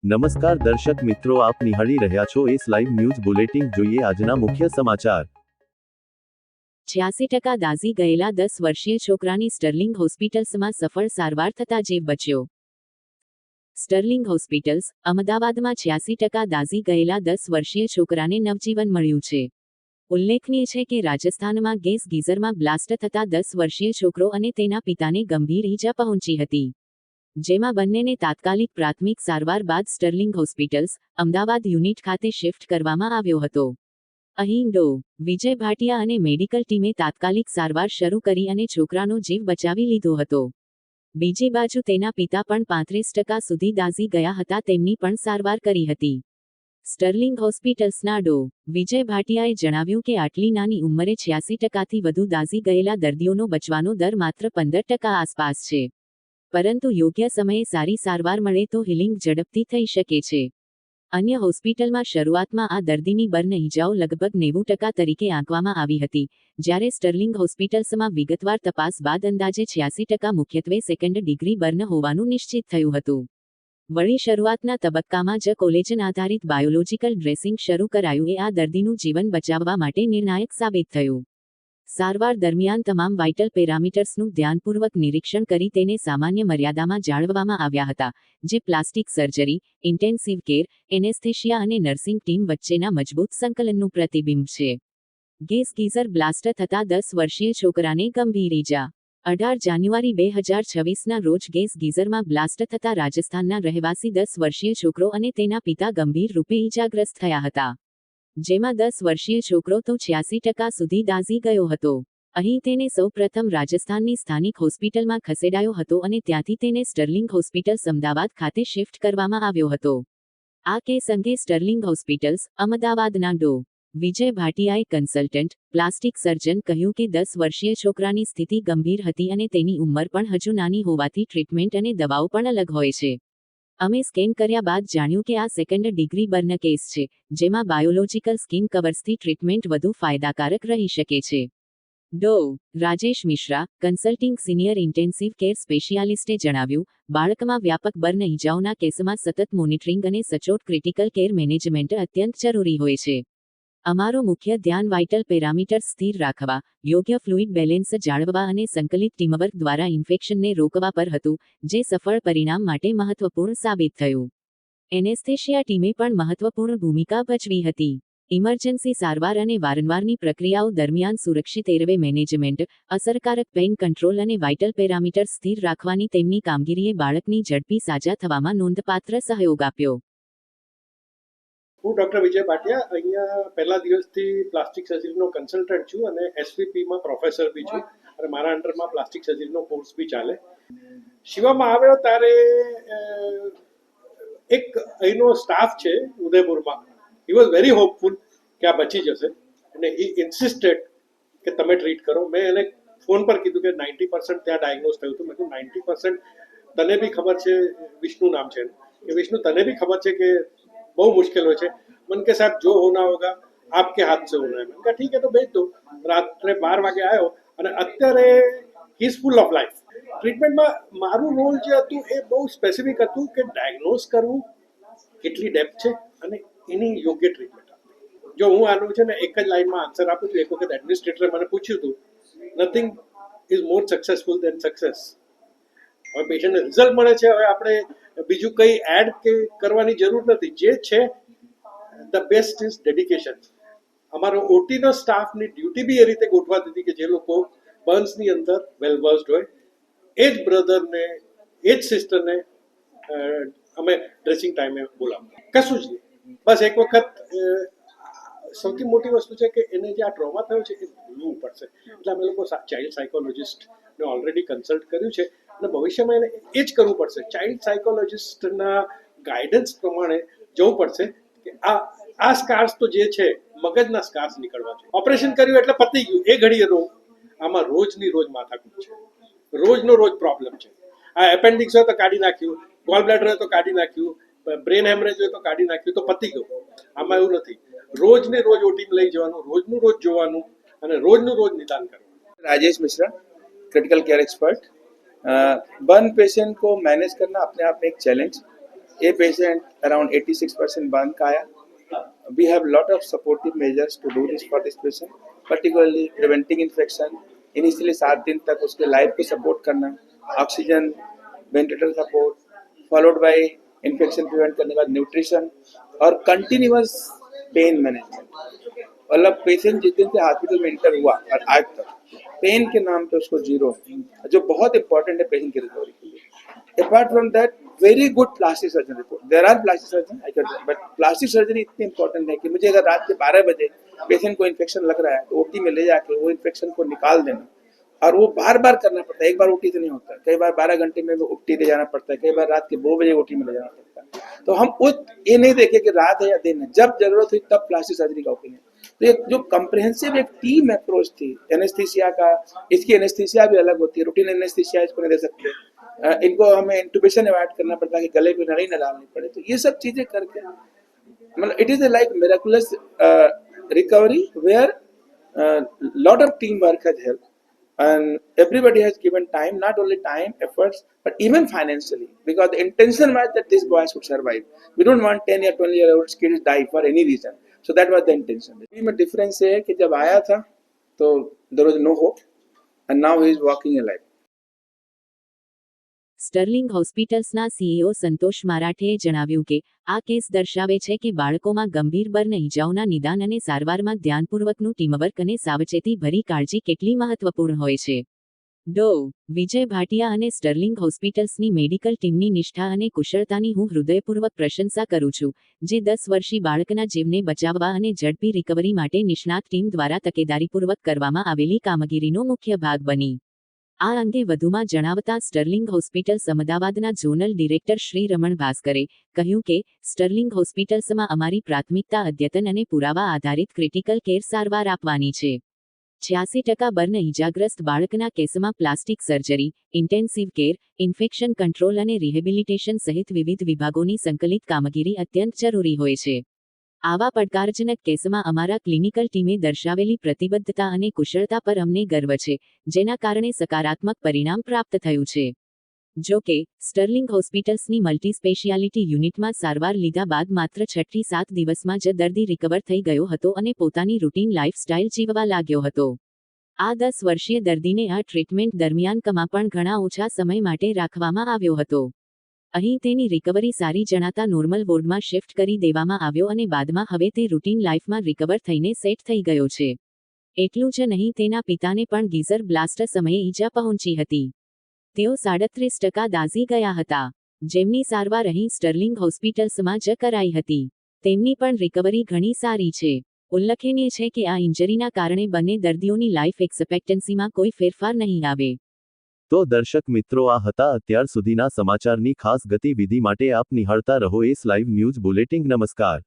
નમસ્કાર દર્શક મિત્રો, આપ નિહાળી રહ્યા છો એસ લાઈવ ન્યૂઝ બુલેટિન. જોઈએ આજના મુખ્ય સમાચાર. 86% દાઝી ગયેલા 10 વર્ષીય છોકરાની સ્ટર્લિંગ હોસ્પિટલ્સમાં સફળ સારવાર થતાં જીવ બચ્યો. સ્ટર્લિંગ હોસ્પિટલ્સ, અમદાવાદમાં 86% દાઝી ગયેલા 10 વર્ષીય છોકરાને નવજીવન મળ્યું છે. ઉલ્લેખનીય છે કે રાજસ્થાનમાં ગેસ ગીઝરમાં બ્લાસ્ટ થતાં 10 વર્ષીય છોકરો અને તેના પિતાને ગંભીર ઈજા પહોંચી હતી, જેમાં બંનેને તાત્કાલિક પ્રાથમિક સારવાર બાદ સ્ટર્લિંગ હોસ્પિટલ્સ, અમદાવાદ યુનિટ ખાતે શિફ્ટ કરવામાં આવ્યો હતો. અહીં ડો. વિજય ભાટિયા અને મેડિકલ ટીમે તાત્કાલિક સારવાર શરૂ કરી અને છોકરાનો જીવ બચાવી લીધો હતો. બીજી બાજુ તેના પિતા પણ 35% સુધી દાઝી ગયા હતા, તેમની પણ સારવાર કરી હતી. સ્ટર્લિંગ હોસ્પિટલ્સના ડો. વિજય ભાટિયાએ જણાવ્યું કે આટલી નાની ઉંમરે 86%થી વધુ દાઝી ગયેલા દર્દીઓનો બચવાનો દર માત્ર 15% આસપાસ છે. પરંતુ યોગ્ય સમયે સારી સારવાર મળે તો હીલિંગ ઝડપથી થઈ શકે છે. અન્ય હોસ્પિટલમાં શરૂઆતમાં આ દર્દીની બર્ન ઇજાઓ લગભગ 90% તરીકે આંકવામાં આવી હતી, જ્યારે સ્ટર્લિંગ હોસ્પિટલ્સમાં વિગતવાર તપાસ બાદ અંદાજે 86% મુખ્યત્વે સેકન્ડ ડિગ્રી બર્ન હોવાનું નિશ્ચિત થયું હતું. વળી શરૂઆતના તબક્કામાં જ કોલેજન આધારિત બાયોલોજિકલ ડ્રેસિંગ શરૂ કરાયું એ આ દર્દીનું જીવન બચાવવા માટે નિર્ણાયક સાબિત થયું. સારવાર દરમિયાન તમામ વાઇટલ પેરામીટર્સનું ધ્યાનપૂર્વક નિરીક્ષણ કરી તેને સામાન્ય મર્યાદામાં જાળવવામાં આવ્યા હતા, જે plastic surgery, intensive care, anaesthesia અને નર્સિંગ ટીમ વચ્ચેના મજબૂત સંકલનનું પ્રતિબિંબ છે. ગેસ ગીઝર બ્લાસ્ટ થતાં 10 વર્ષીય છોકરાને ગંભીર ઈજા. 18 જાન્યુઆરી 2026ના રોજ ગેસ ગીઝરમાં બ્લાસ્ટ થતાં રાજસ્થાનના રહેવાસી 10 વર્ષીય છોકરો અને તેના પિતા ગંભીર રૂપે ઈજાગ્રસ્ત થયા હતા, જેમાં 10 વર્ષીય છોકરો તો 86% સુધી દાઝી ગયો હતો. અહીં તેને સૌપ્રથમ રાજસ્થાનની સ્થાનિક હોસ્પિટલમાં ખસેડાયો હતો અને ત્યાંથી તેને સ્ટર્લિંગ હોસ્પિટલ્સ અમદાવાદ ખાતે શિફ્ટ કરવામાં આવ્યો હતો. આ કેસ અંગે સ્ટર્લિંગ હોસ્પિટલ્સ, અમદાવાદના ડો. વિજય ભાટિયાએ કન્સલ્ટન્ટ, પ્લાસ્ટિક સર્જન કહ્યું કે 10 વર્ષીય છોકરાની સ્થિતિ ગંભીર હતી અને તેની ઉંમર પણ હજુ નાની હોવાથી ટ્રીટમેન્ટ અને દવાઓ પણ અલગ હોય છે. અમે સ્કેન કર્યા બાદ જાણ્યું કે આ સેકન્ડ ડિગ્રી બર્ન કેસ છે, જેમાં બાયોલોજિકલ સ્કિન કવર્સથી ટ્રીટમેન્ટ વધુ ફાયદાકારક રહી શકે છે. ડો. Rajesh Mishra, consulting senior intensive care સ્પેશિયાલિસ્ટે જણાવ્યું, બાળકમાં વ્યાપક બર્ન ઇજાઓના કેસમાં સતત મોનિટરિંગ અને સચોટ ક્રિટિકલ કેર મેનેજમેન્ટ અત્યંત જરૂરી હોય છે. અમારો મુખ્ય ધ્યાન વાઇટલ પેરામીટર્સ સ્થિર રાખવા, યોગ્ય ફ્લુઇડ બેલેન્સ જાળવવા અને સંકલિત ટીમવર્ક દ્વારા ઇન્ફેક્શનને રોકવા પર હતું, જે સફળ પરિણામ માટે મહત્વપૂર્ણ સાબિત થયું. એનેસ્થેશિયા ટીમે પણ મહત્વપૂર્ણ ભૂમિકા ભજવી હતી. ઇમરજન્સી સારવાર અને વારંવારની પ્રક્રિયાઓ દરમિયાન સુરક્ષિત એરવે મેનેજમેન્ટ, અસરકારક પેઇન કંટ્રોલ અને વાઇટલ પેરામીટર્સ સ્થિર રાખવાની તેમની કામગીરીએ બાળકની ઝડપી સાજા થવામાં નોંધપાત્ર સહયોગ આપ્યો. હું ડૉક્ટર વિજય ભાટિયા અહીંયા પહેલા દિવસથી પ્લાસ્ટિક સર્જરીનો કન્સલ્ટન્ટ છું અને એસવીપીમાં પ્રોફેસર બી છું અને મારા અંડરમાં પ્લાસ્ટિક સર્જરીનો કોર્સ બી ચાલે. શિવામાં આવ્યો ત્યારે એક અહીંનો સ્ટાફ છે ઉદયપુરમાં, હી વોઝ વેરી હોપફુલ કે આ બચી જશે અને હી ઇન્સિસ્ટેડ કે તમે ટ્રીટ કરો. મેં એને ફોન પર કીધું કે 90% ત્યાં ડાયગ્નોઝ થયું હતું. મેં કીધું 90% તને બી ખબર છે, વિષ્ણુ નામ છે કે વિષ્ણુ તને બી ખબર છે કે બહુ મુશ્કેલ હોય છે. मन के साहब जो होना होगा आपके हाथ से होना है. मैंने कहा ठीक है तो भेज दो. रात्रे 12 વાગે આવ્યો અને અત્યારે he is full of life. ટ્રીટમેન્ટમાં મારું રોલ જે હતું એ બહુ સ્પેસિફિક હતું કે ડાયગ્નોઝ કરવું, કેટલી ડેપ્થ છે અને એની યોગ્ય ટ્રીટમેન્ટ આપવી. જો હું આનું છે ને એક જ લાઈનમાં આન્સર આપું છું. એક વખત એડમિનિસ્ટ્રેટરે મને પૂછ્યું હતું, nothing is more successful than success. હવે પેશન્ટને રિઝલ્ટ મળે છે, હવે આપણે બીજું કંઈ એડ કે કરવાની જરૂર નથી. જે છે ધ બેસ્ટ ઇઝ ડેડિકેશન. અમારો ઓટીનો સ્ટાફની ડ્યુટી બી એ રીતે ગોઠવાતી હતી કે જે લોકો બર્ન્સની અંદર વેલ વર્સ્ડ હોય, એ જ બ્રધરને, એ જ સિસ્ટરને અમે ડ્રેસિંગ ટાઈમે બોલાવતા. કશું જ નહીં, બસ એક વખત સૌથી મોટી વસ્તુ છે કે એને જે આ ટ્રોમા થયો છે એ ભૂલવું પડશે. એટલે અમે લોકો ચાઇલ્ડ સાયકોલોજિસ્ટને ઓલરેડી કન્સલ્ટ કર્યું છે અને ભવિષ્યમાં એને એ જ કરવું પડશે. ચાઇલ્ડ સાયકોલોજિસ્ટના ગાઈડન્સ પ્રમાણે જવું પડશે કે આ સ્કાર્સ તો જે છે મગજના સ્કાર્સ નીકળવા છે. ઓપરેશન કર્યું એટલે પતી ગયું, એ ઘડીએ રોગ. આમાં રોજની રોજ માથાકૂટ છે, રોજનો રોજ પ્રોબ્લેમ છે. આ એપેન્ડિક્સ હોય તો કાઢી નાખ્યું, ગોલ બ્લેડર હોય તો કાઢી નાખ્યું, બ્રેન હેમરેજ હોય તો કાઢી નાખ્યું, તો પતી ગયું. આમાં એવું નથી. રોજને રોજ ઓટીમાં લઈ જવાનું, રોજનું રોજ જોવાનું અને રોજનું રોજ નિદાન કરવાનું. Rajesh Mishra, critical care expert. Burn patient को मैनेज करना अपने आप में एक चैलेंज, ये पेशेंट अराउंड 86% बांध का आया. We have lot of supportive measures to do this for this patient, particularly preventing infection. Initially 7 दिन तक उसके लाइफ को सपोर्ट करना, oxygen, ventilator support, followed by infection prevent करने के बाद न्यूट्रिशन और कंटिन्यूअस पेन मैनेजमेंट. मतलब पेशेंट जिस दिन से हॉस्पिटल में इंटर हुआ और आज तक पेन के नाम पे उसको 0, जो बहुत इंपॉर्टेंट है पेशेंट की रिकवरी के लिए. Apart from that very good plastic surgeon report. There are plastic surgeon I can, but plastic surgery इतनी इंपॉर्टेंट है कि मुझे अगर रात के 12 बजे पेशेंट को इन्फेक्शन लग रहा है तो ओटी में ले जाके वो इन्फेक्शन को निकाल देना, और वो बार बार करना पड़ता है. एक बार ओटी से नहीं होता, कई बार 12 घंटे में वो ओटी ले जाना पड़ता है, कई बार रात के 2 बजे ओटी में ले जाना पड़ता है. तो हम ये नहीं देखे कि रात है या दिन है, जब जरूरत हुई तब प्लास्टिक सर्जरी का ओपिनियन. तो एक जो कंप्रिहेंसिव एक टीम अप्रोच थी एनेस्थीसिया का, इसकी एनेस्थीसिया भी अलग होती है, रूटीन एनेस्थीसिया इसको नहीं दे सकते, इनको हमें इंटुबेशन अवॉइड करना पड़ता है कि गले पे नली न डालनी पड़े. तो ये सब चीजें करके मतलब it is like miraculous recovery where lot of team work has help. And everybody has given time, not only time, efforts, but even financially, because the intention was that this boy should survive. We don't want 10 or 20-year-old kids die for any reason. So that was the intention. The difference है कि जब आया था तो there was no hope, and now he is walking alive. Sterling હોસ્પિટલ્સના CEO Santosh મારાઠેએ જણાવ્યું કે આ કેસ દર્શાવે છે કે બાળકોમાં ગંભીર બર્ન ઇજાઓના નિદાન અને સારવારમાં ધ્યાનપૂર્વકનું ટીમવર્ક અને સાવચેતી ભરી કાળજી કેટલી મહત્વપૂર્ણ હોય છે. ડો. વિજય ભાટિયા અને સ્ટર્લિંગ હોસ્પિટલ્સની મેડિકલ ટીમની નિષ્ઠા અને કુશળતાની હું હૃદયપૂર્વક પ્રશંસા કરું છું, જે 10 વર્ષી બાળકના જીવને બચાવવા અને ઝડપી રિકવરી માટે નિષ્ણાત ટીમ દ્વારા તકેદારીપૂર્વક કરવામાં આવેલી કામગીરીનો મુખ્ય ભાગ બની. આ અંગે વધુમાં જણાવતા સ્ટર્લિંગ હોસ્પિટલ્સ અમદાવાદના ઝોનલ ડિરેક્ટર શ્રી રમણ ભાસ્કરે કહ્યું કે સ્ટર્લિંગ હોસ્પિટલ્સમાં અમારી પ્રાથમિકતા અદ્યતન અને પુરાવા આધારિત ક્રિટિકલ કેર સારવાર આપવાની છે. 86% બર્ન ઇજાગ્રસ્ત બાળકના કેસમાં plastic surgery, intensive care, infection control અને રિહેબિલિટેશન સહિત વિવિધ વિભાગોની સંકલિત કામગીરી અત્યંત જરૂરી હોય છે. આવા પડકારજનક કેસમાં અમારા ક્લિનિકલ ટીમે દર્શાવેલી પ્રતિબદ્ધતા અને કુશળતા પર અમને ગર્વ છે, જેના કારણે સકારાત્મક પરિણામ પ્રાપ્ત થયું છે. જો કે સ્ટર્લિંગ હોસ્પિટલ્સની મલ્ટી સ્પેશિયાલિટી યુનિટમાં સારવાર લીધા બાદ માત્ર 6 થી 7 દિવસમાં જ દર્દી રિકવર થઈ ગયો હતો અને પોતાની રૂટીન લાઇફસ્ટાઇલ જીવવા લાગ્યો હતો. આ 10 વર્ષીય દર્દીને આ ટ્રીટમેન્ટ દરમિયાન પણ ઘણા ઓછા સમય માટે રાખવામાં આવ્યો હતો. અહીં તેની રિકવરી સારી જણાતા નોર્મલ વોર્ડમાં શિફ્ટ કરી દેવામાં આવ્યો અને બાદમાં હવે તે રૂટીન લાઇફમાં રિકવર થઈને સેટ થઈ ગયો છે. એટલું જ નહીં, તેના પિતાને પણ ગીઝર બ્લાસ્ટ સમયે ઈજા પહોંચી હતી. તેઓ 37% દાઝી ગયા હતા, જેમની સારવાર અહીં સ્ટર્લિંગ હોસ્પિટલ્સમાં જ કરાઈ હતી. તેમની પણ રિકવરી ઘણી સારી છે. ઉલ્લેખનીય છે કે આ ઇન્જરીના કારણે બંને દર્દીઓની લાઇફ એક્સપેક્ટન્સીમાં કોઈ ફેરફાર નહીં આવે. તો દર્શક મિત્રો, આ હતા અત્યાર સુધીના સમાચારની ખાસ ગતિવિધિ માટે આપ નિહાળતા રહો એસ લાઈવ ન્યૂઝ બુલેટિન. નમસ્કાર.